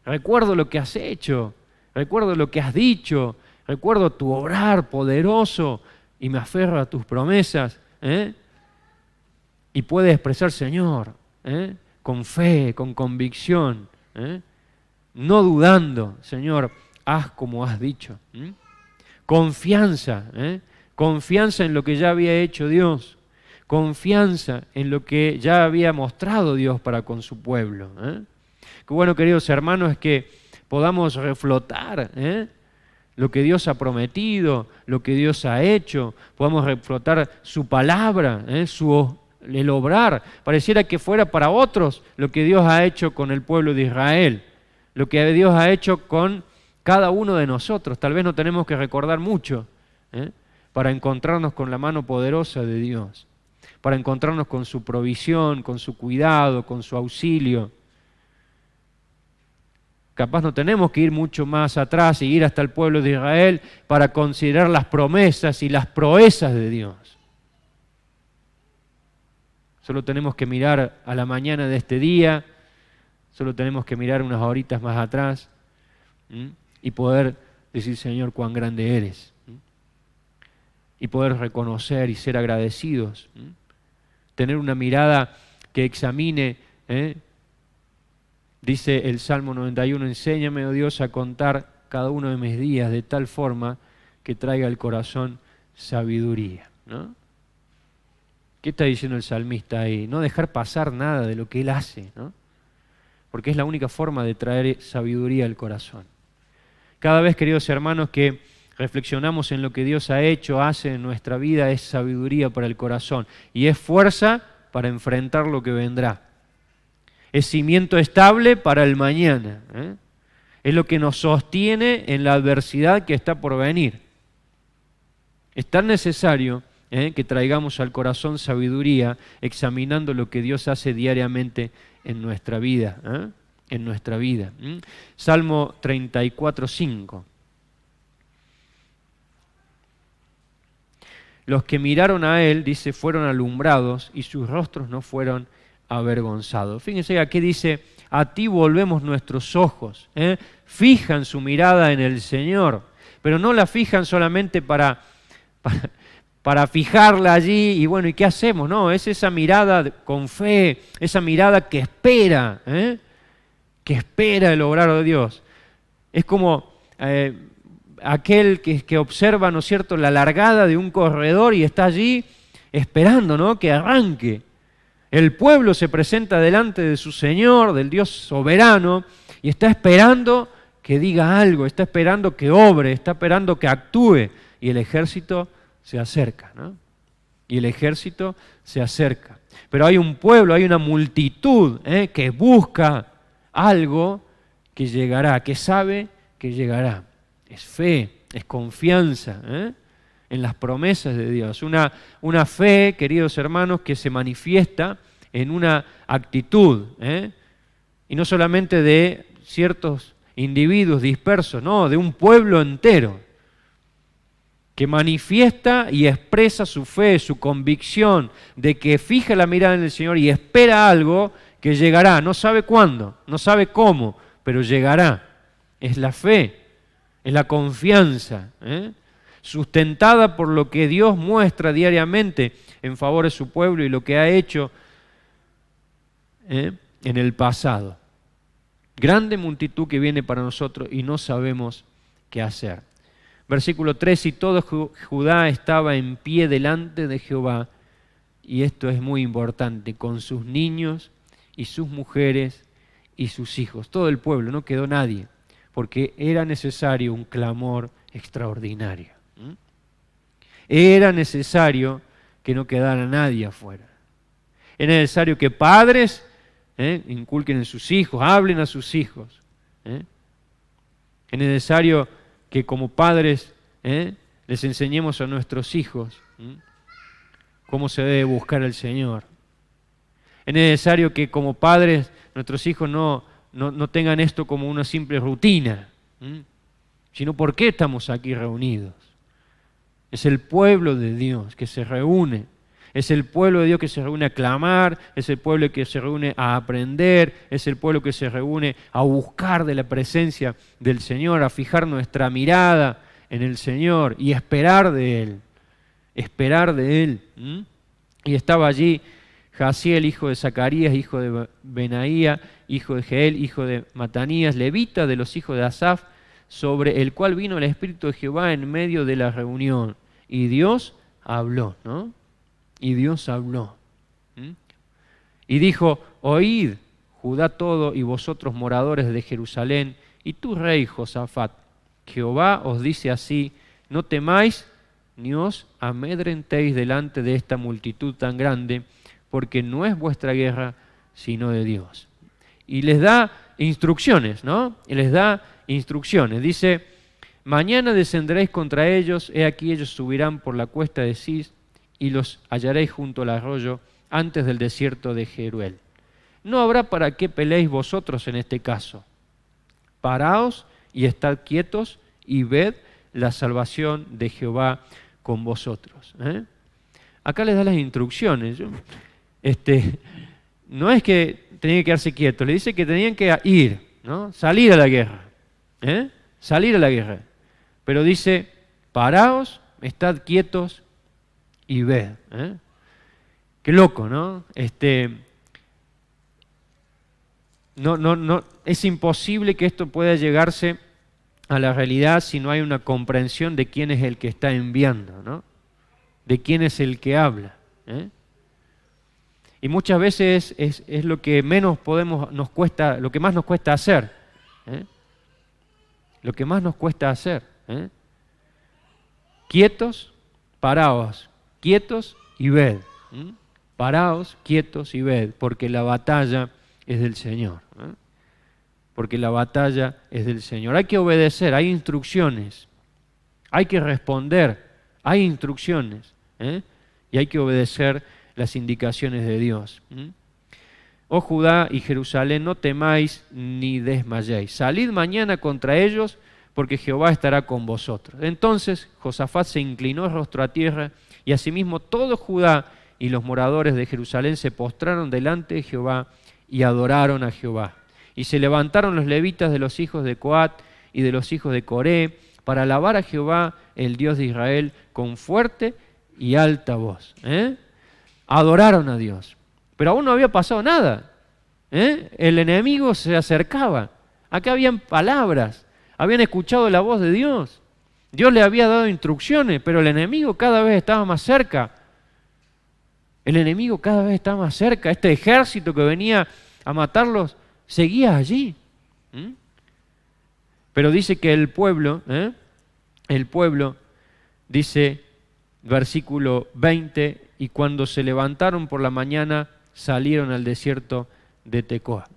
recuerdo lo que has hecho, recuerdo lo que has dicho, recuerdo tu obrar poderoso y me aferro a tus promesas. Y puede expresar, Señor, con fe, con convicción, no dudando, Señor, haz como has dicho. Confianza, confianza en lo que ya había hecho Dios, confianza en lo que ya había mostrado Dios para con su pueblo. Qué bueno, queridos hermanos, es que podamos reflotar lo que Dios ha prometido, lo que Dios ha hecho, podamos reflotar su palabra, el obrar. Pareciera que fuera para otros lo que Dios ha hecho con el pueblo de Israel, lo que Dios ha hecho con cada uno de nosotros. Tal vez no tenemos que recordar mucho para encontrarnos con la mano poderosa de Dios, para encontrarnos con su provisión, con su cuidado, con su auxilio. Capaz no tenemos que ir mucho más atrás y ir hasta el pueblo de Israel para considerar las promesas y las proezas de Dios. Solo tenemos que mirar a la mañana de este día, solo tenemos que mirar unas horitas más atrás y poder decir, Señor, cuán grande eres. Y poder reconocer y ser agradecidos. Tener una mirada que examine. Dice el Salmo 91, enséñame, oh Dios, a contar cada uno de mis días de tal forma que traiga al corazón sabiduría, ¿no? ¿Qué está diciendo el salmista ahí? No dejar pasar nada de lo que él hace, ¿no? Porque es la única forma de traer sabiduría al corazón. Cada vez, queridos hermanos, que reflexionamos en lo que Dios ha hecho, hace en nuestra vida, es sabiduría para el corazón y es fuerza para enfrentar lo que vendrá. Es cimiento estable para el mañana, ¿eh? Es lo que nos sostiene en la adversidad que está por venir. Es tan necesario que traigamos al corazón sabiduría examinando lo que Dios hace diariamente en nuestra vida. En nuestra vida. Salmo 34:5. Los que miraron a él, dice, fueron alumbrados y sus rostros no fueron avergonzados. Fíjense aquí dice, a ti volvemos nuestros ojos. Fijan su mirada en el Señor, pero no la fijan solamente para fijarla allí y bueno, ¿y qué hacemos? No, es esa mirada con fe, esa mirada que espera, que espera el obrar de Dios. Es como aquel que observa, ¿no es cierto?, la largada de un corredor y está allí esperando, ¿no?, que arranque. El pueblo se presenta delante de su Señor, del Dios soberano, y está esperando que diga algo, está esperando que obre, está esperando que actúe, y el ejército se acerca, ¿no? Y el ejército se acerca. Pero hay un pueblo, hay una multitud que busca algo que llegará, que sabe que llegará. Es fe, es confianza en las promesas de Dios. Una fe, queridos hermanos, que se manifiesta en una actitud. Y no solamente de ciertos individuos dispersos, no, de un pueblo entero, que manifiesta y expresa su fe, su convicción de que fija la mirada en el Señor y espera algo que llegará. No sabe cuándo, no sabe cómo, pero llegará. Es la fe, es la confianza, sustentada por lo que Dios muestra diariamente en favor de su pueblo y lo que ha hecho en el pasado. Grande multitud que viene para nosotros y no sabemos qué hacer. Versículo 3, y todo Judá estaba en pie delante de Jehová, y esto es muy importante, con sus niños y sus mujeres y sus hijos. Todo el pueblo, no quedó nadie, porque era necesario un clamor extraordinario. Era necesario que no quedara nadie afuera. Es necesario que padres inculquen en sus hijos, hablen a sus hijos. Es necesario que como padres les enseñemos a nuestros hijos cómo se debe buscar al Señor. Es necesario que como padres nuestros hijos no tengan esto como una simple rutina, sino por qué estamos aquí reunidos. Es el pueblo de Dios que se reúne. Es el pueblo de Dios que se reúne a clamar, es el pueblo que se reúne a aprender, es el pueblo que se reúne a buscar de la presencia del Señor, a fijar nuestra mirada en el Señor y esperar de Él. Esperar de Él. Y estaba allí Jaziel, hijo de Zacarías, hijo de Benaía, hijo de Jehel, hijo de Matanías, levita de los hijos de Asaf, sobre el cual vino el Espíritu de Jehová en medio de la reunión. Y Dios habló, ¿no? Y Dios habló. Y dijo, oíd, Judá todo, y vosotros moradores de Jerusalén, y tú rey Josafat, Jehová os dice así, no temáis, ni os amedrentéis delante de esta multitud tan grande, porque no es vuestra guerra, sino de Dios. Y les da instrucciones, ¿no? Y les da instrucciones. Dice, mañana descenderéis contra ellos, he aquí ellos subirán por la cuesta de Cis, y los hallaréis junto al arroyo, antes del desierto de Jeruel. No habrá para qué peleéis vosotros en este caso. Paraos y estad quietos, y ved la salvación de Jehová con vosotros. Acá les da las instrucciones. No es que tenían que quedarse quietos, le dice que tenían que ir, ¿no? Salir a la guerra. Salir a la guerra. Pero dice, paraos, estad quietos y ved. Qué loco, ¿no? No, es imposible que esto pueda llegarse a la realidad si no hay una comprensión de quién es el que está enviando, ¿no? De quién es el que habla. Y muchas veces es lo que nos cuesta, lo que más nos cuesta hacer. Lo que más nos cuesta hacer. Quietos, paraos, quietos y ved. Paraos, quietos y ved, porque la batalla es del Señor. Porque la batalla es del Señor. Hay que obedecer, hay instrucciones. Hay que responder, hay instrucciones. Y hay que obedecer las indicaciones de Dios. Oh Judá y Jerusalén, no temáis ni desmayéis. Salid mañana contra ellos, porque Jehová estará con vosotros. Entonces Josafat se inclinó el rostro a tierra, y asimismo todo Judá y los moradores de Jerusalén se postraron delante de Jehová y adoraron a Jehová. Y se levantaron los levitas de los hijos de Coat y de los hijos de Coré para alabar a Jehová, el Dios de Israel, con fuerte y alta voz. Adoraron a Dios. Pero aún no había pasado nada. El enemigo se acercaba. Acá habían palabras. Habían escuchado la voz de Dios. Dios le había dado instrucciones, pero el enemigo cada vez estaba más cerca. El enemigo cada vez estaba más cerca. Este ejército que venía a matarlos seguía allí. Pero dice que el pueblo, dice, versículo 20, y cuando se levantaron por la mañana, salieron al desierto de Tecoa.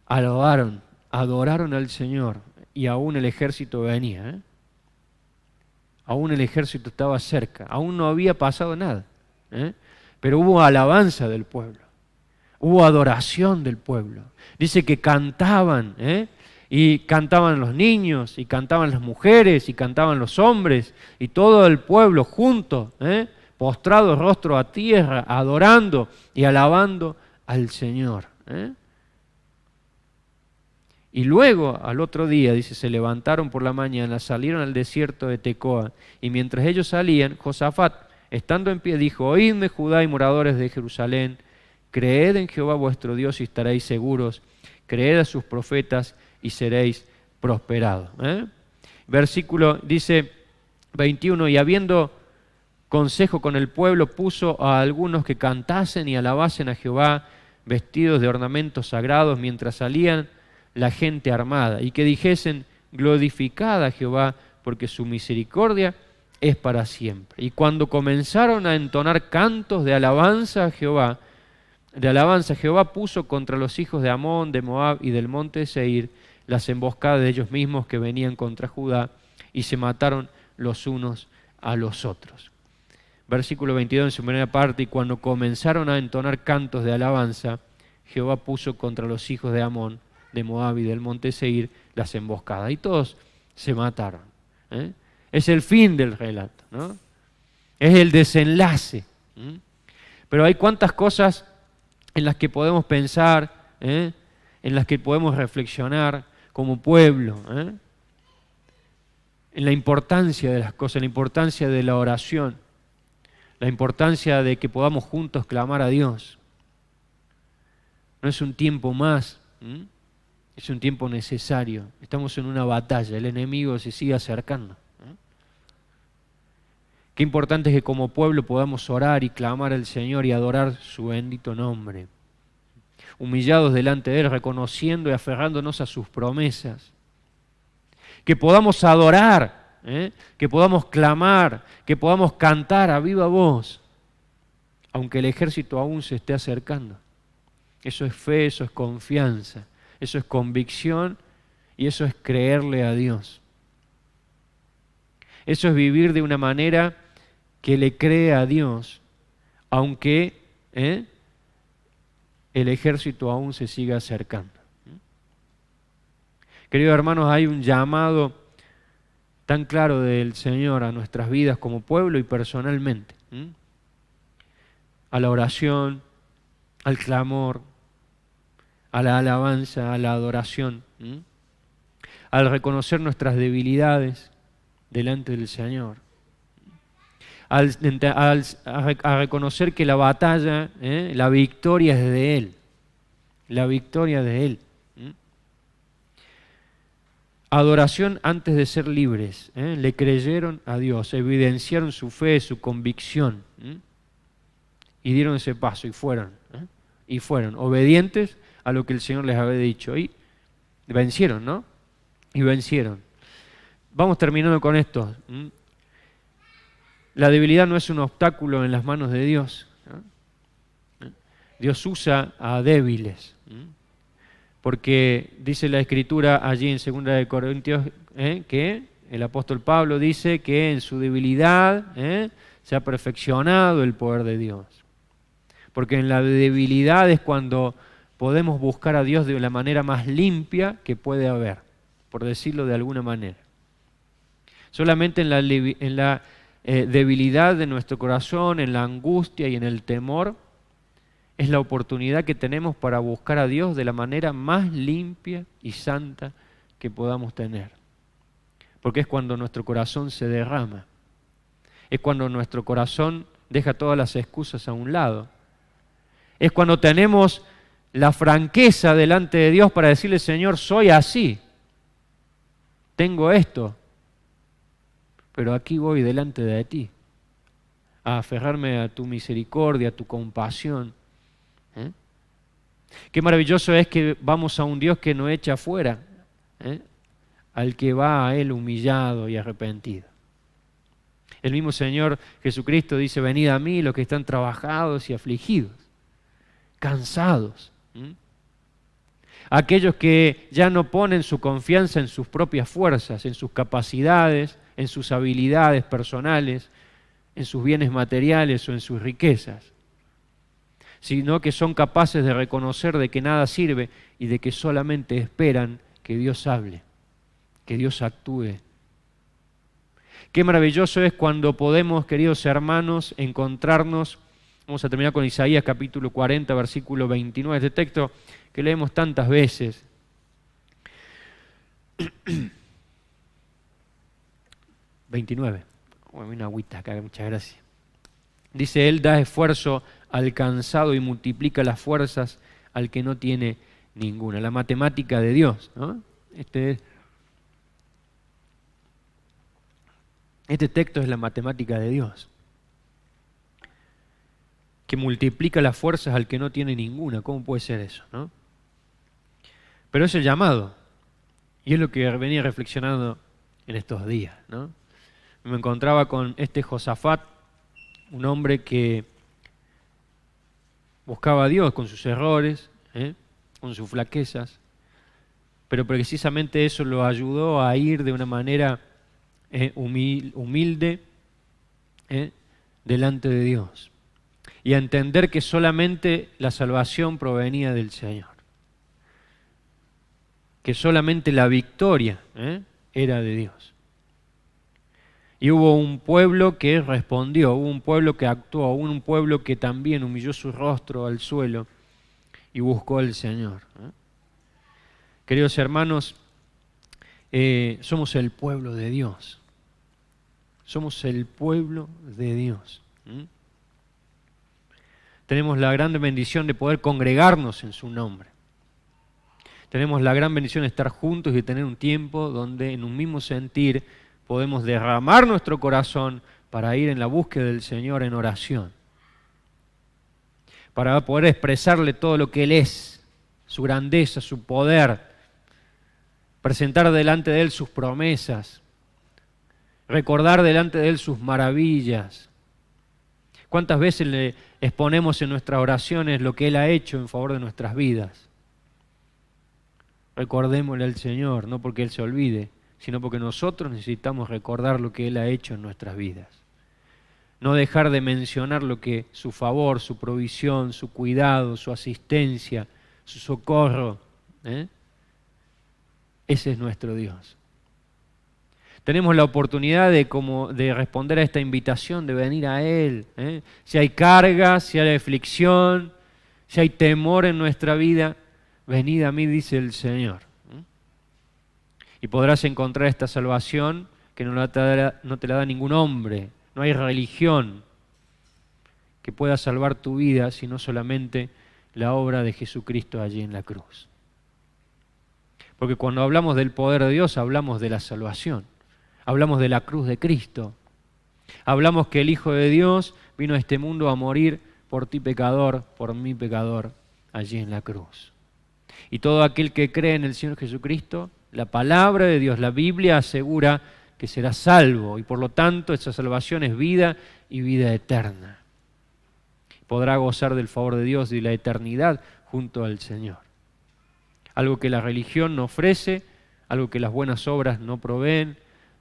Adoraron al Señor, y aún el ejército venía. Aún el ejército estaba cerca, aún no había pasado nada. Pero hubo alabanza del pueblo, hubo adoración del pueblo. Dice que cantaban, y cantaban los niños, y cantaban las mujeres, y cantaban los hombres, y todo el pueblo junto, postrado rostro a tierra, adorando y alabando al Señor. Y luego, al otro día, dice, se levantaron por la mañana, salieron al desierto de Tecoa, y mientras ellos salían, Josafat, estando en pie, dijo, oídme Judá y moradores de Jerusalén, creed en Jehová vuestro Dios y estaréis seguros, creed a sus profetas y seréis prosperados. Versículo, dice 21, y habiendo consejo con el pueblo, puso a algunos que cantasen y alabasen a Jehová, vestidos de ornamentos sagrados, mientras salían la gente armada, y que dijesen, glorificad a Jehová, porque su misericordia es para siempre. Y cuando comenzaron a entonar cantos de alabanza a Jehová, Jehová puso contra los hijos de Amón, de Moab y del monte de Seir las emboscadas de ellos mismos que venían contra Judá, y se mataron los unos a los otros. Versículo 22 en su primera parte, y cuando comenzaron a entonar cantos de alabanza, Jehová puso contra los hijos de Amón, de Moab y del monte Seir las emboscadas, y todos se mataron. Es el fin del relato, ¿no? Es el desenlace. Pero hay cuantas cosas en las que podemos pensar, en las que podemos reflexionar como pueblo, en la importancia de las cosas, la importancia de la oración, la importancia de que podamos juntos clamar a Dios. No es un tiempo más, es un tiempo necesario. Estamos en una batalla, el enemigo se sigue acercando. Qué importante es que como pueblo podamos orar y clamar al Señor y adorar su bendito nombre. Humillados delante de Él, reconociendo y aferrándonos a sus promesas. Que podamos adorar, que podamos clamar, que podamos cantar a viva voz, aunque el ejército aún se esté acercando. Eso es fe, eso es confianza, eso es convicción y eso es creerle a Dios. Eso es vivir de una manera que le cree a Dios, aunque el ejército aún se siga acercando. Queridos hermanos, hay un llamado tan claro del Señor a nuestras vidas como pueblo y personalmente. A la oración, al clamor, a la alabanza, a la adoración, al reconocer nuestras debilidades delante del Señor, a reconocer que la batalla, la victoria es de Él, la victoria de Él. Adoración antes de ser libres, le creyeron a Dios, evidenciaron su fe, su convicción, y dieron ese paso y fueron. y fueron obedientes a lo que el Señor les había dicho. Y vencieron, ¿no? Y vencieron. Vamos terminando con esto. La debilidad no es un obstáculo en las manos de Dios, ¿no? Dios usa a débiles. Porque dice la Escritura allí en 2 de Corintios que el apóstol Pablo dice que en su debilidad se ha perfeccionado el poder de Dios. Porque en la debilidad es cuando podemos buscar a Dios de la manera más limpia que puede haber, por decirlo de alguna manera. Solamente en la debilidad de nuestro corazón, en la angustia y en el temor, es la oportunidad que tenemos para buscar a Dios de la manera más limpia y santa que podamos tener. Porque es cuando nuestro corazón se derrama. Es cuando nuestro corazón deja todas las excusas a un lado. Es cuando tenemos la franqueza delante de Dios para decirle: Señor, soy así. Tengo esto. Pero aquí voy delante de ti, a aferrarme a tu misericordia, a tu compasión. Qué maravilloso es que vamos a un Dios que no echa fuera al que va a Él humillado y arrepentido. El mismo Señor Jesucristo dice: venid a mí los que están trabajados y afligidos, cansados. Aquellos que ya no ponen su confianza en sus propias fuerzas, en sus capacidades, en sus habilidades personales, en sus bienes materiales o en sus riquezas, sino que son capaces de reconocer de que nada sirve y de que solamente esperan que Dios hable, que Dios actúe. Qué maravilloso es cuando podemos, queridos hermanos, encontrarnos. Vamos a terminar con Isaías capítulo 40, versículo 29, este texto que leemos tantas veces. 29. Una agüita acá, muchas gracias. Dice: Él da esfuerzo al cansado y multiplica las fuerzas al que no tiene ninguna. La matemática de Dios, ¿no? Este texto es la matemática de Dios, que multiplica las fuerzas al que no tiene ninguna. ¿Cómo puede ser eso, no? Pero es el llamado, y es lo que venía reflexionando en estos días, ¿no? Me encontraba con Josafat, un hombre que buscaba a Dios con sus errores, con sus flaquezas, pero precisamente eso lo ayudó a ir de una manera humilde delante de Dios y a entender que solamente la salvación provenía del Señor, que solamente la victoria era de Dios. Y hubo un pueblo que respondió, hubo un pueblo que actuó, hubo un pueblo que también humilló su rostro al suelo y buscó al Señor. Queridos hermanos, somos el pueblo de Dios. Somos el pueblo de Dios. Tenemos la gran bendición de poder congregarnos en su nombre. Tenemos la gran bendición de estar juntos y de tener un tiempo donde en un mismo sentir podemos derramar nuestro corazón para ir en la búsqueda del Señor en oración, para poder expresarle todo lo que Él es, su grandeza, su poder, presentar delante de Él sus promesas, recordar delante de Él sus maravillas. ¿Cuántas veces le exponemos en nuestras oraciones lo que Él ha hecho en favor de nuestras vidas? Recordémosle al Señor, no porque Él se olvide, sino porque nosotros necesitamos recordar lo que Él ha hecho en nuestras vidas. No dejar de mencionar lo que su favor, su provisión, su cuidado, su asistencia, su socorro. Ese es nuestro Dios. Tenemos la oportunidad de responder a esta invitación, de venir a Él. Si hay carga, si hay aflicción, si hay temor en nuestra vida, venid a mí, dice el Señor. Y podrás encontrar esta salvación que no te la da ningún hombre. No hay religión que pueda salvar tu vida, sino solamente la obra de Jesucristo allí en la cruz. Porque cuando hablamos del poder de Dios, hablamos de la salvación. Hablamos de la cruz de Cristo. Hablamos que el Hijo de Dios vino a este mundo a morir por ti pecador, por mí pecador, allí en la cruz. Y todo aquel que cree en el Señor Jesucristo, la palabra de Dios, la Biblia asegura que será salvo, y por lo tanto esa salvación es vida y vida eterna. Podrá gozar del favor de Dios y la eternidad junto al Señor. Algo que la religión no ofrece, algo que las buenas obras no proveen,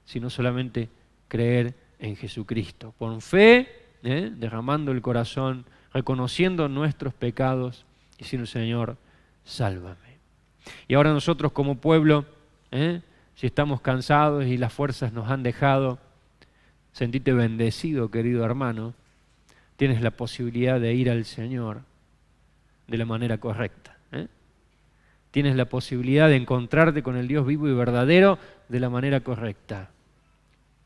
sino solamente creer en Jesucristo. Con fe, derramando el corazón, reconociendo nuestros pecados, y diciendo: Señor, sálvame. Y ahora nosotros como pueblo, si estamos cansados y las fuerzas nos han dejado, sentite bendecido, querido hermano. Tienes la posibilidad de ir al Señor de la manera correcta. Tienes la posibilidad de encontrarte con el Dios vivo y verdadero de la manera correcta.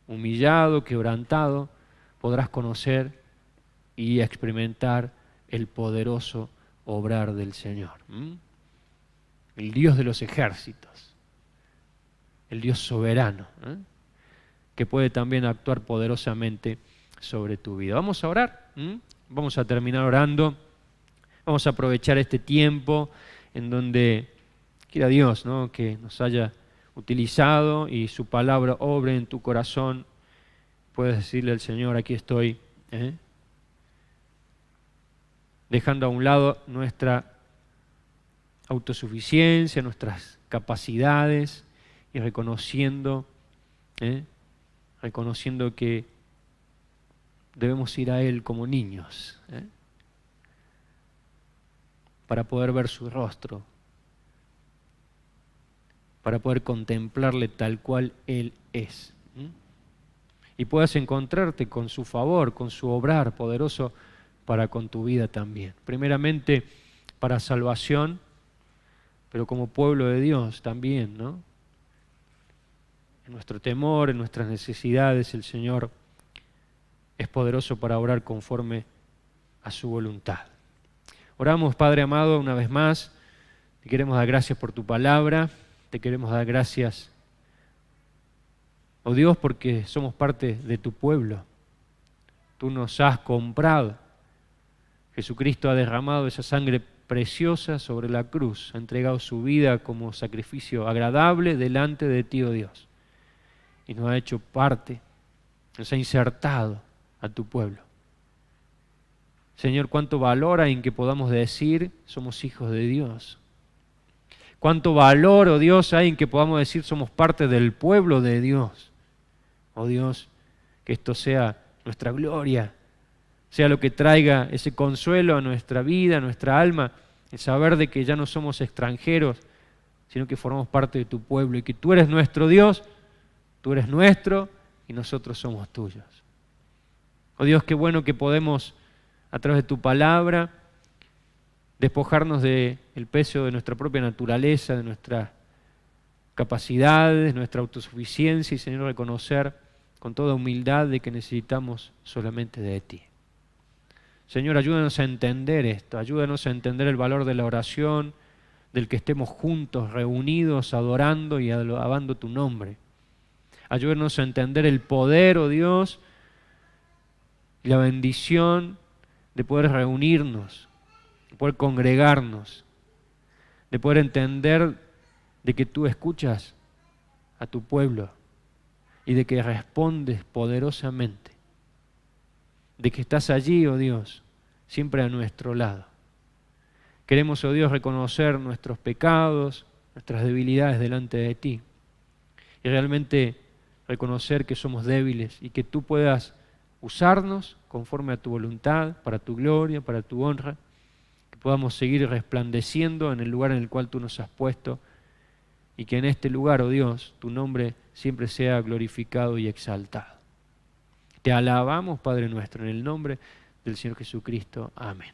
Humillado, quebrantado, podrás conocer y experimentar el poderoso obrar del Señor. El Dios de los ejércitos, el Dios soberano, que puede también actuar poderosamente sobre tu vida. Vamos a orar, vamos a terminar orando, vamos a aprovechar este tiempo en donde quiera Dios, ¿no?, que nos haya utilizado y su palabra obre en tu corazón. Puedes decirle al Señor: aquí estoy, dejando a un lado nuestra autosuficiencia, nuestras capacidades, y reconociendo que debemos ir a Él como niños, para poder ver su rostro, para poder contemplarle tal cual Él es. Y puedas encontrarte con su favor, con su obrar poderoso para con tu vida también. Primeramente para salvación, pero como pueblo de Dios también, ¿no? En nuestro temor, en nuestras necesidades, el Señor es poderoso para obrar conforme a su voluntad. Oramos, Padre amado, una vez más. Te queremos dar gracias por tu palabra. Te queremos dar gracias, oh Dios, porque somos parte de tu pueblo. Tú nos has comprado. Jesucristo ha derramado esa sangre preciosa sobre la cruz, ha entregado su vida como sacrificio agradable delante de ti, oh Dios. Y nos ha hecho parte, nos ha insertado a tu pueblo. Señor, cuánto valor hay en que podamos decir: somos hijos de Dios. Cuánto valor, oh Dios, hay en que podamos decir: somos parte del pueblo de Dios. Oh Dios, que esto sea nuestra gloria, sea lo que traiga ese consuelo a nuestra vida, a nuestra alma, el saber de que ya no somos extranjeros, sino que formamos parte de tu pueblo y que tú eres nuestro Dios, tú eres nuestro y nosotros somos tuyos. Oh Dios, qué bueno que podemos, a través de tu palabra, despojarnos del peso de nuestra propia naturaleza, de nuestras capacidades, de nuestra autosuficiencia, y Señor, reconocer con toda humildad de que necesitamos solamente de ti. Señor, ayúdanos a entender esto, ayúdanos a entender el valor de la oración, del que estemos juntos, reunidos, adorando y alabando tu nombre. Ayúdanos a entender el poder, oh Dios, y la bendición de poder reunirnos, de poder congregarnos, de poder entender de que tú escuchas a tu pueblo y de que respondes poderosamente, de que estás allí, oh Dios, siempre a nuestro lado. Queremos, oh Dios, reconocer nuestros pecados, nuestras debilidades delante de ti y realmente reconocer que somos débiles y que tú puedas usarnos conforme a tu voluntad, para tu gloria, para tu honra, que podamos seguir resplandeciendo en el lugar en el cual tú nos has puesto y que en este lugar, oh Dios, tu nombre siempre sea glorificado y exaltado. Te alabamos, Padre nuestro, en el nombre del Señor Jesucristo. Amén.